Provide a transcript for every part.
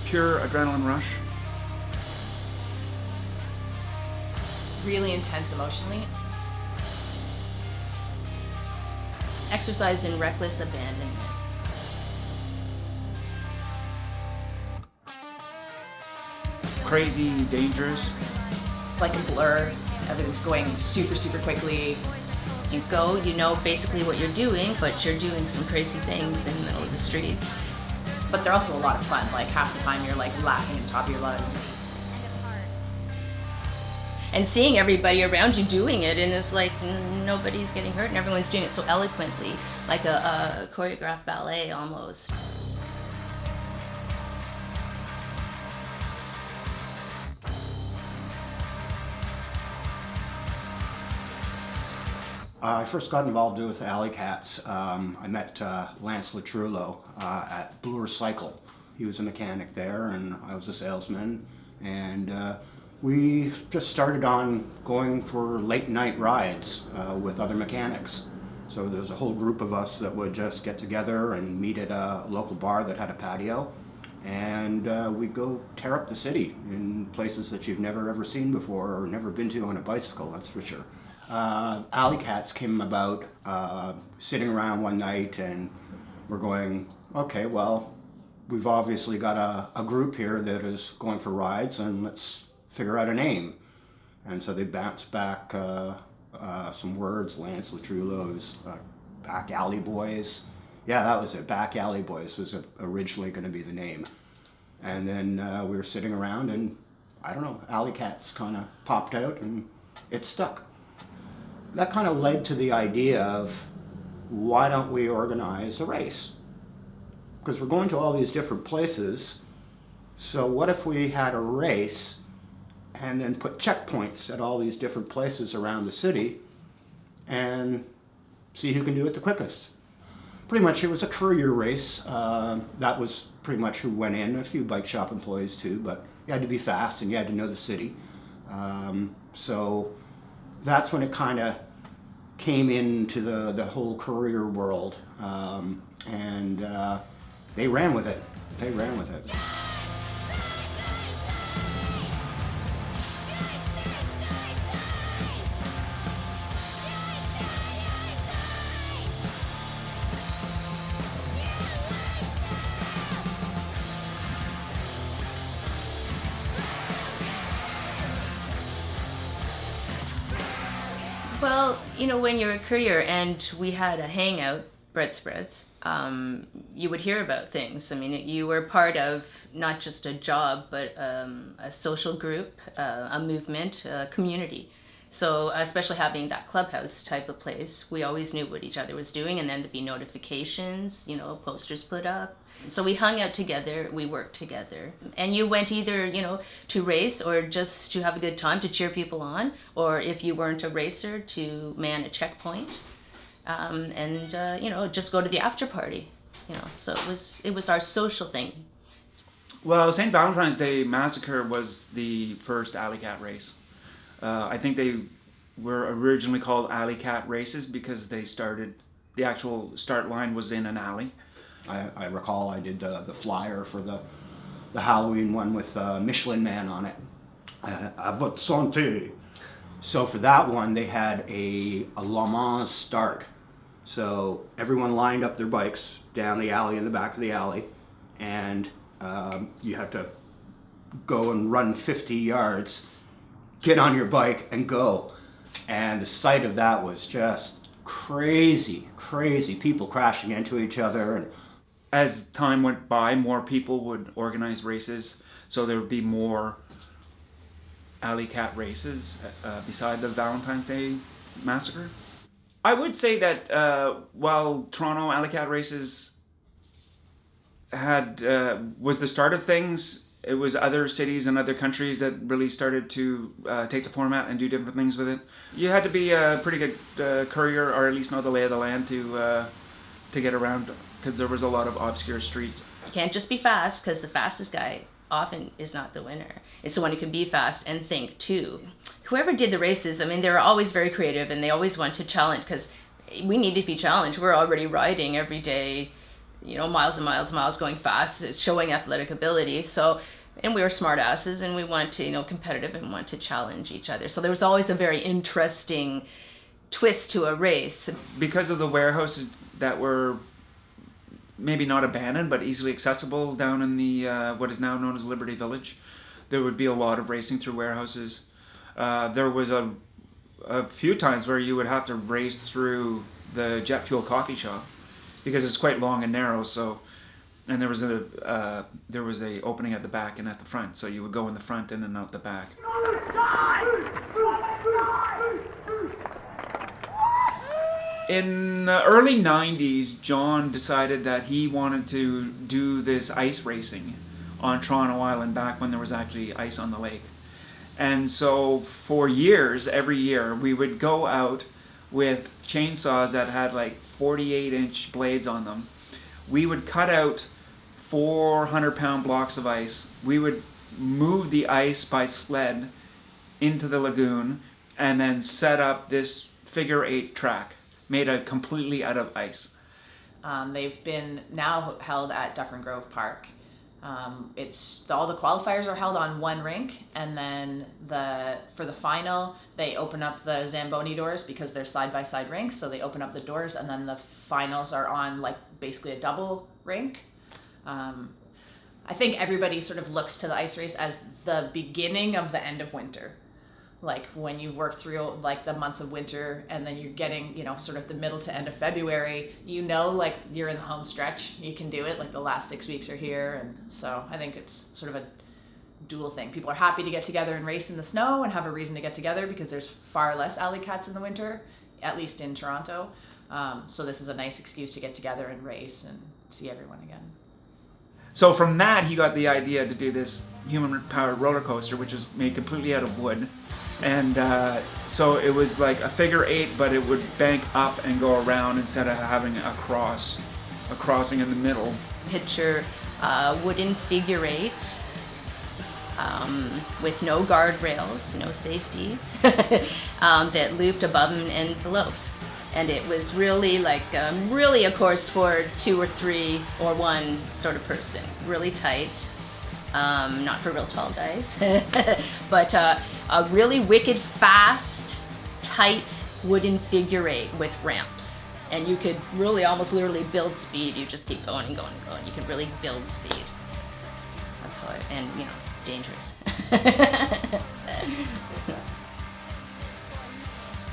pure adrenaline rush. Really intense emotionally. Exercise in reckless abandonment. Crazy, dangerous. Like a blur, everything's going super, super quickly. You go, you know basically what you're doing, but you're doing some crazy things in the middle of the streets. But they're also a lot of fun. Like half the time you're like laughing at the top of your lungs. And seeing everybody around you doing it, and it's like nobody's getting hurt and everyone's doing it so eloquently, like a choreographed ballet almost. I first got involved with alleycats. I met Lance Latrullo at Bloor Cycle. He was a mechanic there and I was a salesman, and we just started on going for late night rides with other mechanics. So there was a whole group of us that would just get together and meet at a local bar that had a patio, and we'd go tear up the city in places that you've never ever seen before or never been to on a bicycle, that's for sure. Alleycats came about sitting around one night and we're going, okay, well, we've obviously got a group here that is going for rides, and let's figure out a name. And so they bounced back some words. Lance Latrullo's Back Alley Boys. Yeah, that was it. Back Alley Boys was originally going to be the name. And then we were sitting around and, I don't know, Alleycats kind of popped out and it stuck. That kind of led to the idea of, why don't we organize a race? Because we're going to all these different places, so what if we had a race and then put checkpoints at all these different places around the city and see who can do it the quickest? Pretty much it was a courier race. That was pretty much who went in, a few bike shop employees too, but you had to be fast and you had to know the city. So that's when it kind of came into the whole career world, and they ran with it. They ran with it. Well, you know, when you're a courier and we had a hangout, Bread Spreads, you would hear about things. I mean, you were part of not just a job, but a social group, a movement, a community. So especially having that clubhouse type of place, we always knew what each other was doing, and then there'd be notifications, you know, posters put up. So we hung out together, we worked together. And you went either, you know, to race or just to have a good time, to cheer people on, or if you weren't a racer, to man a checkpoint, and you know, just go to the after party, you know. So it was our social thing. Well, St. Valentine's Day Massacre was the first alleycat race. I think they were originally called alleycat races because the actual start line was in an alley. I recall I did the flyer for the Halloween one with Michelin Man on it. À votre santé. So for that one, they had a Le Mans start. So everyone lined up their bikes down the alley in the back of the alley, and you had to go and run 50 yards, get on your bike and go. And the sight of that was just crazy, crazy. People crashing into each other. And as time went by, more people would organize races, so there would be more alleycat races beside the Valentine's Day Massacre. I would say that while Toronto alleycat races was the start of things, it was other cities and other countries that really started to take the format and do different things with it. You had to be a pretty good courier, or at least know the lay of the land to get around, because there was a lot of obscure streets. You can't just be fast, because the fastest guy often is not the winner. It's the one who can be fast and think too. Whoever did the races, I mean, they were always very creative, and they always want to challenge, because we needed to be challenged. We're already riding every day miles and miles and miles going fast, showing athletic ability. So, and we were smart asses, and we want to, competitive, and want to challenge each other. So there was always a very interesting twist to a race. Because of the warehouses that were maybe not abandoned, but easily accessible down in the what is now known as Liberty Village, there would be a lot of racing through warehouses. There was a few times where you would have to race through the jet fuel coffee shop because it's quite long and narrow. So, and there was a opening at the back and at the front, so you would go in the front and then out the back. In the early 90s, John decided that he wanted to do this ice racing on Toronto Island back when there was actually ice on the lake. And so for years, every year, we would go out with chainsaws that had like 48-inch blades on them. We would cut out 400-pound blocks of ice. We would move the ice by sled into the lagoon and then set up this figure-8 track made completely out of ice. They've been now held at Dufferin Grove Park. All the qualifiers are held on one rink, and then for the final they open up the Zamboni doors because they're side-by-side rinks, so they open up the doors, and then the finals are on like basically a double rink. I think everybody sort of looks to the ice race as the beginning of the end of winter. Like when you've worked through like the months of winter and then you're getting, sort of the middle to end of February, like you're in the home stretch, you can do it, like the last 6 weeks are here. And so I think it's sort of a dual thing. People are happy to get together and race in the snow and have a reason to get together because there's far less alleycats in the winter, at least in Toronto. So this is a nice excuse to get together and race and see everyone again. So from that, he got the idea to do this human-powered roller coaster, which is made completely out of wood. And so it was like a figure-8, but it would bank up and go around instead of having a crossing in the middle. Picture wooden figure-8 with no guardrails, no safeties, that looped above and below. And it was really like, really a course for 2 or 3 or 1 sort of person. Really tight, not for real tall guys, but a really wicked fast, tight wooden figure-8 with ramps. And you could really almost literally build speed. You just keep going and going and going. You could really build speed. That's how dangerous.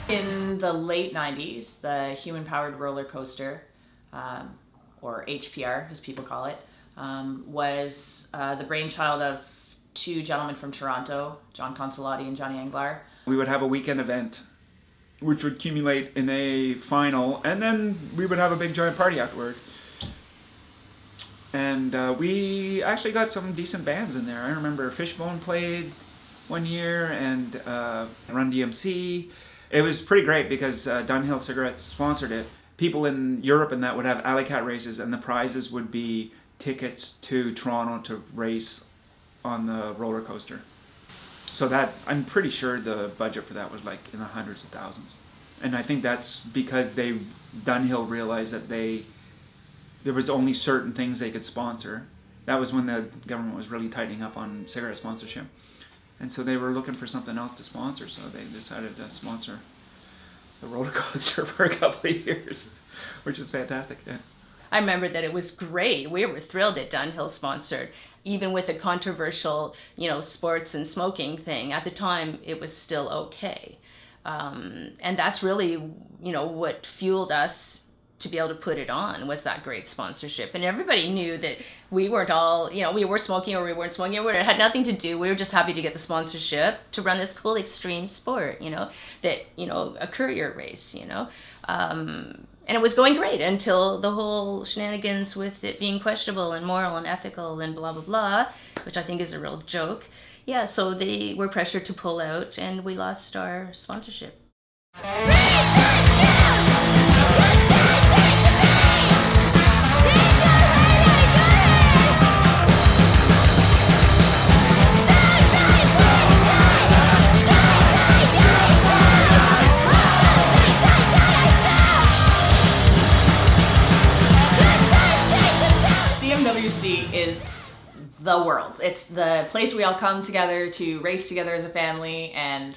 In the late 90s, the human-powered roller coaster, or HPR as people call it, was the brainchild of 2 gentlemen from Toronto, John Consolati and Johnny Anglar. We would have a weekend event which would accumulate in a final, and then we would have a big giant party afterward. And we actually got some decent bands in there. I remember Fishbone played one year, and Run DMC. It was pretty great because Dunhill Cigarettes sponsored it. People in Europe and that would have alleycat races, and the prizes would be tickets to Toronto to race on the roller coaster. So that, I'm pretty sure the budget for that was like in the hundreds of thousands. And I think that's because Dunhill realized that there was only certain things they could sponsor. That was when the government was really tightening up on cigarette sponsorship. And so they were looking for something else to sponsor, so they decided to sponsor the roller coaster for a couple of years, which is fantastic. Yeah. I remember that it was great. We were thrilled that Dunhill sponsored, even with a controversial, sports and smoking thing. At the time, it was still okay. And that's really, what fueled us to be able to put it on, was that great sponsorship. And everybody knew that we weren't all, we were smoking or we weren't smoking. It had nothing to do. We were just happy to get the sponsorship to run this cool extreme sport, a courier race, And it was going great until the whole shenanigans with it being questionable and moral and ethical and blah, blah, blah, which I think is a real joke. Yeah, so they were pressured to pull out and we lost our sponsorship. CMWC is the world. It's the place we all come together to race together as a family and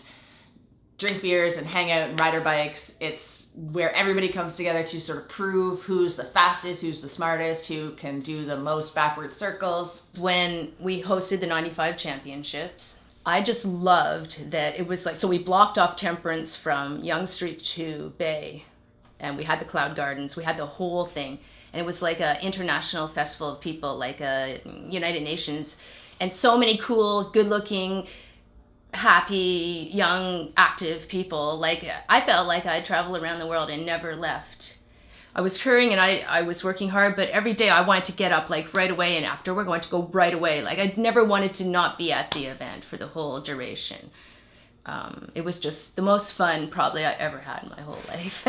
drink beers and hang out and ride our bikes. It's where everybody comes together to sort of prove who's the fastest, who's the smartest, who can do the most backward circles. When we hosted the 95 championships, I just loved that it was like, so we blocked off Temperance from Yonge Street to Bay, and we had the Cloud Gardens, we had the whole thing. And it was like an international festival of people, like a United Nations, and so many cool, good-looking, happy, young, active people. Like, I felt like I'd travel around the world and never left. I was crewing and I was working hard, but every day I wanted to get up like right away, and after work I wanted to go right away. Like, I never wanted to not be at the event for the whole duration. It was just the most fun probably I ever had in my whole life.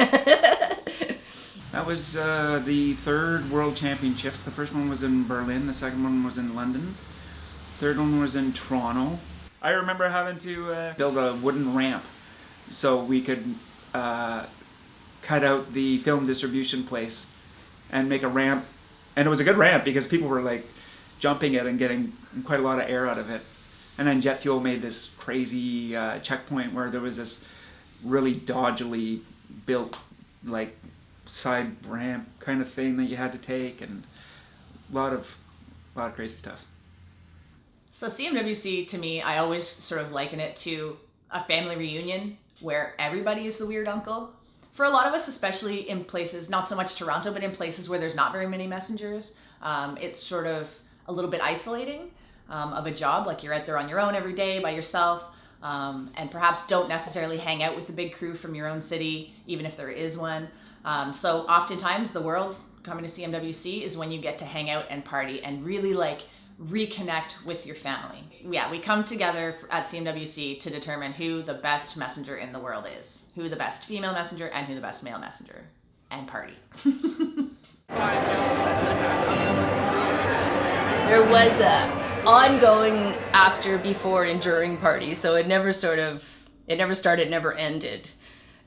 That was the third World Championships. The first one was in Berlin, the second one was in London, third one was in Toronto. I remember having to build a wooden ramp so we could cut out the film distribution place and make a ramp. And it was a good ramp because people were like jumping it and getting quite a lot of air out of it. And then Jet Fuel made this crazy checkpoint where there was this really dodgily built like side ramp kind of thing that you had to take, and a lot of crazy stuff. So CMWC, to me, I always sort of liken it to a family reunion where everybody is the weird uncle. For a lot of us, especially in places, not so much Toronto, but in places where there's not very many messengers, it's sort of a little bit isolating of a job. Like, you're out there on your own every day by yourself, and perhaps don't necessarily hang out with the big crew from your own city, even if there is one. So oftentimes the Worlds coming to CMWC is when you get to hang out and party and really like reconnect with your family. Yeah, we come together at CMWC to determine who the best messenger in the world is, who the best female messenger and who the best male messenger, and party. There was a ongoing after, before, and during party, so it never started, never ended.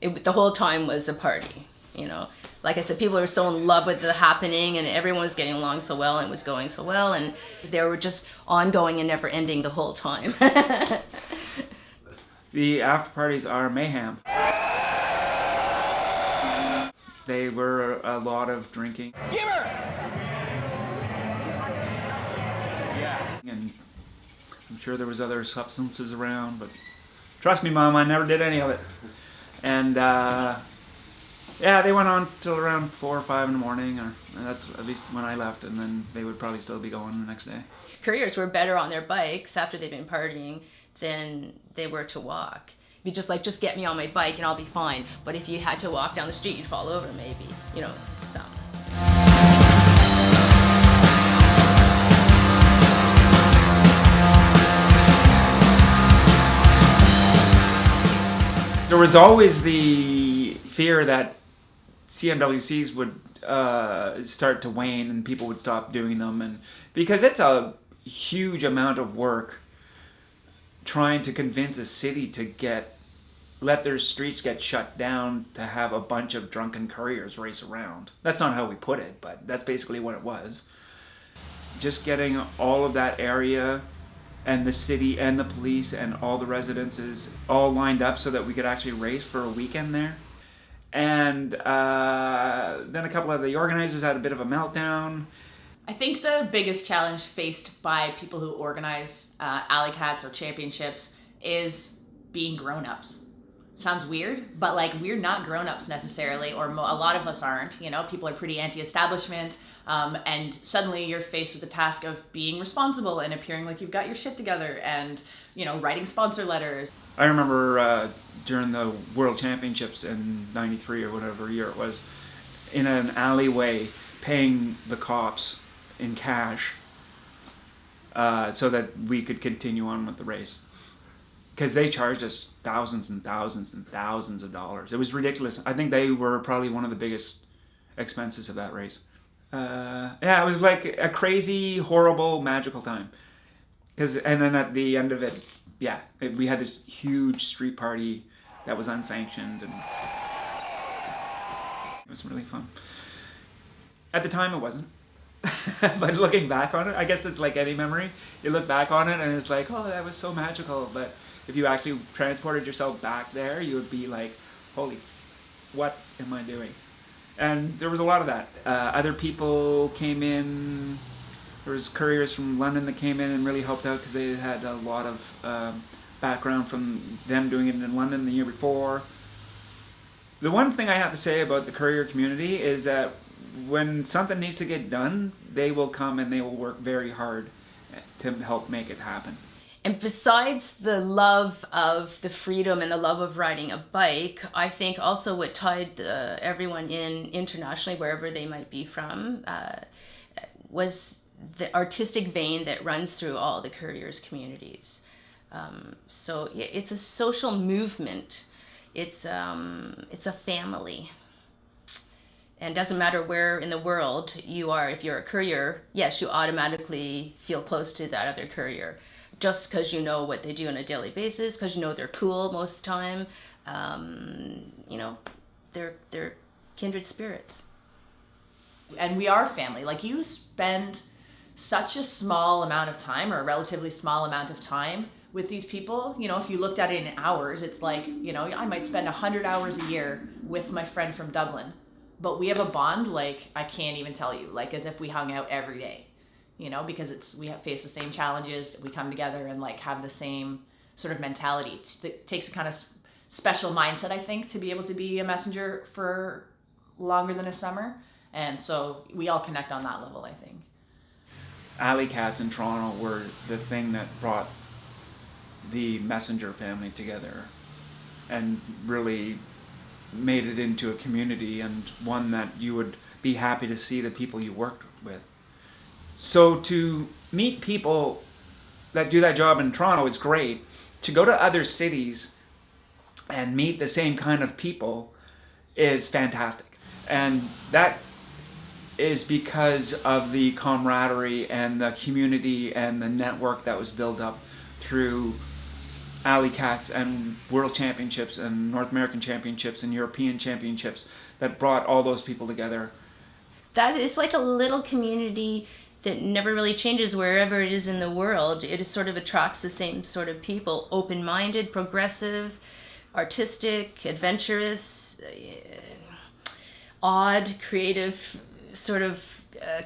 The whole time was a party, you know. Like I said, people were so in love with the happening, and everyone was getting along so well, and it was going so well, and they were just ongoing and never ending the whole time. The after parties are mayhem. They were a lot of drinking. Give her! Yeah. And I'm sure there was other substances around, but trust me, Mom, I never did any of it. And yeah, they went on till around 4 or 5 in the morning, or that's at least when I left, and then they would probably still be going the next day. Couriers were better on their bikes after they'd been partying than they were to walk. You'd be just get me on my bike and I'll be fine. But if you had to walk down the street, you'd fall over maybe, you know, some. There was always the fear that CMWCs would start to wane and people would stop doing them, and because it's a huge amount of work trying to convince a city to let their streets get shut down to have a bunch of drunken couriers race around. That's not how we put it, but that's basically what it was. Just getting all of that area and the city and the police and all the residences all lined up so that we could actually race for a weekend there. And then a couple of the organizers had a bit of a meltdown. I think the biggest challenge faced by people who organize alleycats or championships is being grown-ups. Sounds weird, but like, we're not grown-ups necessarily, or a lot of us aren't. You know, people are pretty anti-establishment, and suddenly you're faced with the task of being responsible and appearing like you've got your shit together, and, you know, writing sponsor letters. I remember during the World Championships in '93 or whatever year it was, in an alleyway paying the cops in cash so that we could continue on with the race. Because they charged us thousands and thousands and thousands of dollars. It was ridiculous. I think they were probably one of the biggest expenses of that race. Yeah, it was like a crazy, horrible, magical time. And then at the end of it, yeah, we had this huge street party that was unsanctioned, and it was really fun. At the time, it wasn't. But looking back on it, I guess it's like any memory. You look back on it and it's like, oh, that was so magical. But if you actually transported yourself back there, you would be like, holy, what am I doing? And there was a lot of that. Other people came in. There was couriers from London that came in and really helped out because they had a lot of background from them doing it in London the year before. The one thing I have to say about the courier community is that when something needs to get done, they will come and they will work very hard to help make it happen. And besides the love of the freedom and the love of riding a bike, I think also what tied everyone in internationally, wherever they might be from, was the artistic vein that runs through all the couriers communities. So it's a social movement. It's a family. And it doesn't matter where in the world you are. If you're a courier, yes, you automatically feel close to that other courier. Just because you know what they do on a daily basis, because you know they're cool most of the time. They're kindred spirits. And we are family. Like, you spend such a small amount of time, or a relatively small amount of time with these people. If you looked at it in hours, it's like, I might spend 100 hours a year with my friend from Dublin. But we have a bond like I can't even tell you, like as if we hung out every day. Because we have faced the same challenges, we come together and like have the same sort of mentality. It takes a kind of special mindset, I think, to be able to be a messenger for longer than a summer. And so we all connect on that level, I think. Alleycats in Toronto were the thing that brought the messenger family together and really made it into a community, and one that you would be happy to see the people you worked with. So to meet people that do that job in Toronto is great. To go to other cities and meet the same kind of people is fantastic. And that is because of the camaraderie and the community and the network that was built up through alleycats and world championships and North American championships and European championships that brought all those people together. That is like a little community that never really changes wherever it is in the world. It is sort of attracts the same sort of people: open-minded, progressive, artistic, adventurous, odd, creative, sort of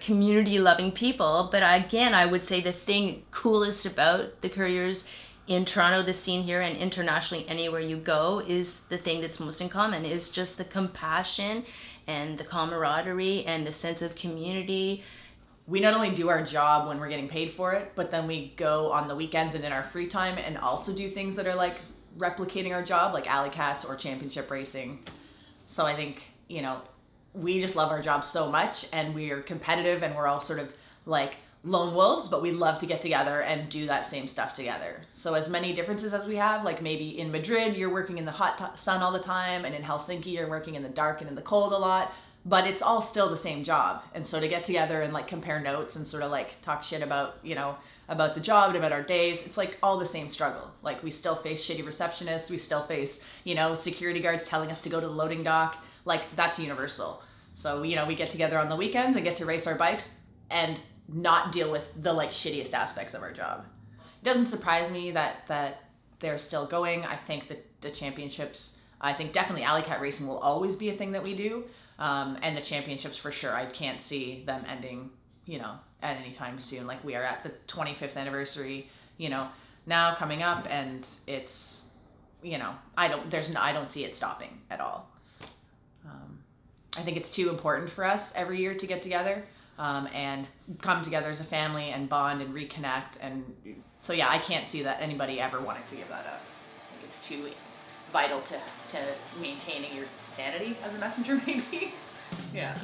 community-loving people. But again, I would say the thing coolest about the couriers in Toronto, the scene here, and internationally anywhere you go, is the thing that's most in common, is just the compassion and the camaraderie and the sense of community. We not only do our job when we're getting paid for it, but then we go on the weekends and in our free time and also do things that are like replicating our job, like alleycats or championship racing. So I think, we just love our job so much, and we're competitive, and we're all sort of like lone wolves, but we love to get together and do that same stuff together. So as many differences as we have, like maybe in Madrid, you're working in the hot sun all the time, and in Helsinki, you're working in the dark and in the cold a lot, but it's all still the same job. And so to get together and like compare notes and sort of like talk shit about, about the job and about our days, it's like all the same struggle. Like, we still face shitty receptionists, we still face, security guards telling us to go to the loading dock. Like, that's universal. So, we get together on the weekends and get to race our bikes and not deal with the like shittiest aspects of our job. It doesn't surprise me that they're still going. I think that the championships, I think definitely alleycat racing will always be a thing that we do. And the championships for sure, I can't see them ending, at any time soon. Like, we are at the 25th anniversary, now coming up, and it's, I don't see it stopping at all. I think it's too important for us every year to get together and come together as a family and bond and reconnect. And so, yeah, I can't see that anybody ever wanting to give that up. I think it's too vital to maintaining your sanity as a messenger, maybe. Yeah.